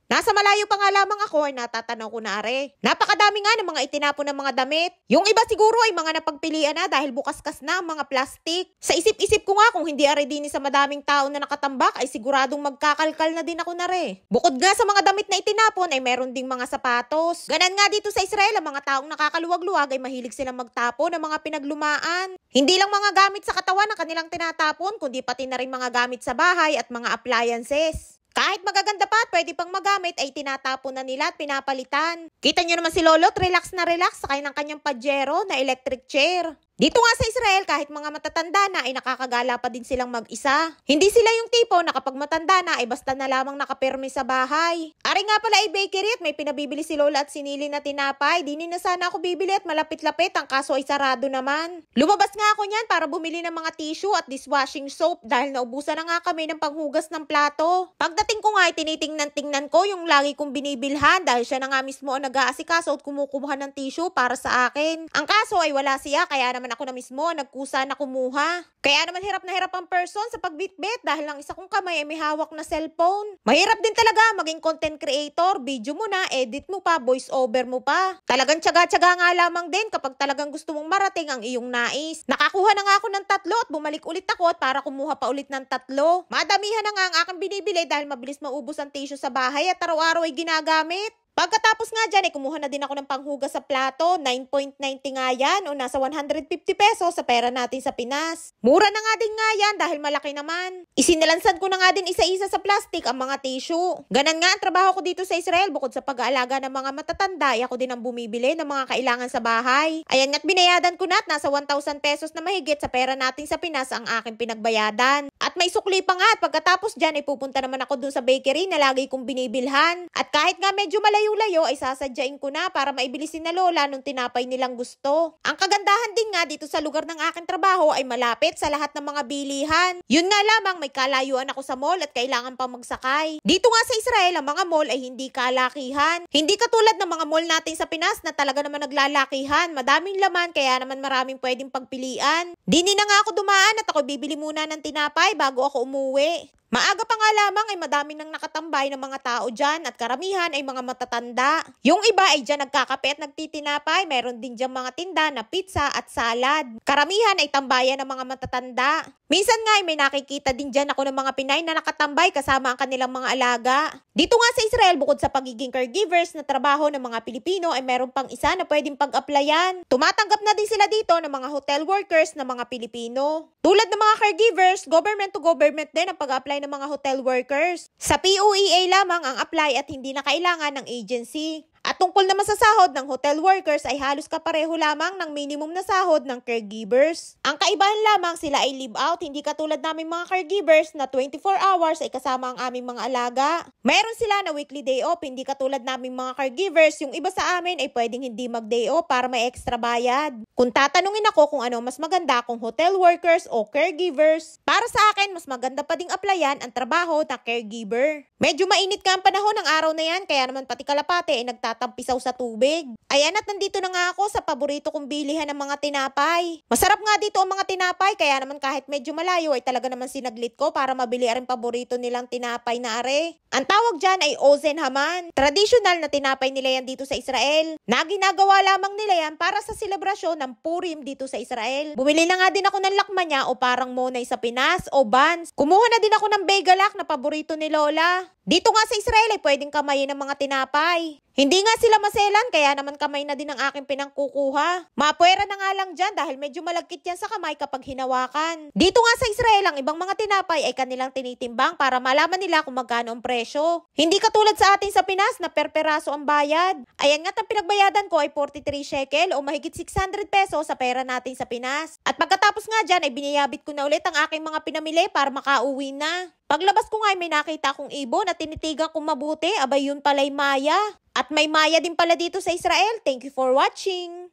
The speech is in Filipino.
Nasa malayo pa nga lamang ako ay natatanaw ko na are. Napakadami nga ng mga itinapon ng mga damit. Yung iba siguro ay mga napagpilian na dahil bukas-kas na ang mga plastic. Sa isip-isip ko nga kung hindi are din sa madaming tao na nakatambak ay siguradong magkakalkal na din ako na re. Bukod nga sa mga damit na itinapon ay meron ding mga sapatos. Ganan nga dito sa Israel ang mga taong nakakaluwag-luwag ay mahilig silang magtapon ng mga pinaglumaan. Hindi lang mga gamit sa katawan ang kanilang tinatapon kundi pati na rin mga gamit sa bahay at mga appliances. Kahit magaganda pa at pwede pang magamit ay tinatapon na nila at pinapalitan. Kita nyo naman si Lolo't relax na relax sakay ng kanyang pajero na electric chair. Dito nga sa Israel, kahit mga matatanda na ay nakakagala pa din silang mag-isa. Hindi sila yung tipo na kapag matanda na ay basta na lamang nakapirmi sa bahay. Ari nga pala ay bakery at may pinabibili si Lola at sinili na tinapay. Di na sana ako bibili at malapit-lapit, ang kaso ay sarado naman. Lumabas nga ako niyan para bumili ng mga tissue at dishwashing soap dahil naubusan na nga kami ng panghugas ng plato. Pagdating ko nga ay tinitingnan-tingnan ko yung lagi kong binibilhan dahil siya na nga mismo ang nag-aasikaso at kumukuha ng tissue para sa akin. Ang kaso ay wala siya kaya naman ako na mismo nagkusa na kumuha. Kaya naman hirap na hirap ang person sa pagbitbit dahil lang isa kong kamay ay may hawak na cellphone. Mahirap din talaga maging content creator, video mo na, edit mo pa, voice over mo pa. Talagang tiyaga-tiyaga nga lamang din kapag talagang gusto mong marating ang iyong nais. Nakakuha na nga ako ng 3 at bumalik ulit ako at para kumuha pa ulit ng 3. Madamihan na nga ang aking binibili dahil mabilis maubos ang tissue sa bahay at araw-araw ay ginagamit. Pagkatapos nga dyan, ay kumuha na din ako ng panghugas sa plato. 9.90 nga yan o nasa 150 pesos sa pera natin sa Pinas. Mura na nga din nga yan dahil malaki naman. Isinilansan ko na nga din isa-isa sa plastic ang mga tissue. Ganan nga ang trabaho ko dito sa Israel bukod sa pag-aalaga ng mga matatanda ay ako din ang bumibili ng mga kailangan sa bahay. Ayan nga't binayadan ko na at nasa 1,000 pesos na mahigit sa pera natin sa Pinas ang aking pinagbayadan. At may sukli pa nga at pagkatapos dyan ay pupunta naman ako dun sa bakery na lagi kong binibilhan. At kahit nga medyo malayo-layo ay sasadyain ko na para maibilisin na Lola nung tinapay nilang gusto. Ang kagandahan din nga dito sa lugar ng aking trabaho ay malapit sa lahat ng mga bilihan. Yun nga lamang may kalayuan ako sa mall at kailangan pang magsakay. Dito nga sa Israel ang mga mall ay hindi kalakihan. Hindi katulad ng mga mall natin sa Pinas na talaga naman naglalakihan. Madaming laman kaya naman maraming pwedeng pagpilian. Dini na nga ako dumaan at ako bibili muna ng tinapay bago ako umuwi. Maaga pa nga lamang ay madami nang nakatambay ng mga tao dyan at karamihan ay mga matatanda. Yung iba ay dyan nagkakape at nagtitinapay, meron din dyan mga tinda na pizza at salad. Karamihan ay tambayan ng mga matatanda. Minsan nga ay may nakikita din dyan ako ng mga Pinay na nakatambay kasama ang kanilang mga alaga. Dito nga sa Israel, bukod sa pagiging caregivers na trabaho ng mga Pilipino ay meron pang isa na pwedeng pag-applyan. Tumatanggap na din sila dito ng mga hotel workers na mga Pilipino. Tulad ng mga caregivers, government to government din ang pag-apply ng mga hotel workers. Sa POEA lamang ang apply at hindi na kailangan ng agency. At tungkol naman sa sahod ng hotel workers ay halos kapareho lamang ng minimum na sahod ng caregivers. Ang kaibahan lamang sila ay live out, hindi katulad namin mga caregivers na 24 hours ay kasama ang aming mga alaga. Meron sila na weekly day off, hindi katulad naming mga caregivers, yung iba sa amin ay pwedeng hindi mag-day off para may extra bayad. Kung tatanungin ako kung ano mas maganda kung hotel workers o caregivers, para sa akin mas maganda pa ding applyan ang trabaho na caregiver. Medyo mainit ka ang panahon ng araw na yan, kaya naman pati kalapate ay nagtatampisaw sa tubig. Ayan at nandito na nga ako sa paborito kong bilihan ng mga tinapay. Masarap nga dito ang mga tinapay, kaya naman kahit medyo malayo ay talaga naman sinaglit ko para mabili rin paborito nilang tinapay na are. Ang tawag dyan ay Ozen Haman. Traditional na tinapay nila yan dito sa Israel. Na ginagawa lamang nila yan para sa selebrasyon ng Purim dito sa Israel. Bumili na nga din ako ng lakmanya o parang monay sa Pinas o buns. Kumuha na din ako ng begalak na paborito ni Lola. Dito nga sa Israel ay pwedeng kamayin ng mga tinapay. Hindi nga sila maselan kaya naman kamay na din ang aking pinangkukuha. Mapuwera na nga lang dyan dahil medyo malagkit yan sa kamay kapag hinawakan. Dito nga sa Israel ang ibang mga tinapay ay kanilang tinitimbang para malaman nila kung magkano ang presyo. Hindi katulad sa atin sa Pinas na per peraso ang bayad. Ayan nga't ang pinagbayadan ko ay 43 shekel o mahigit 600 pesos sa pera natin sa Pinas. At pagkatapos nga dyan ay biniyabit ko na ulit ang aking mga pinamili para makauwi na. Paglabas ko nga ay may nakita akong ibon at tinitigan kong mabuti, abay yun pala'y maya. At may maya din pala dito sa Israel. Thank you for watching.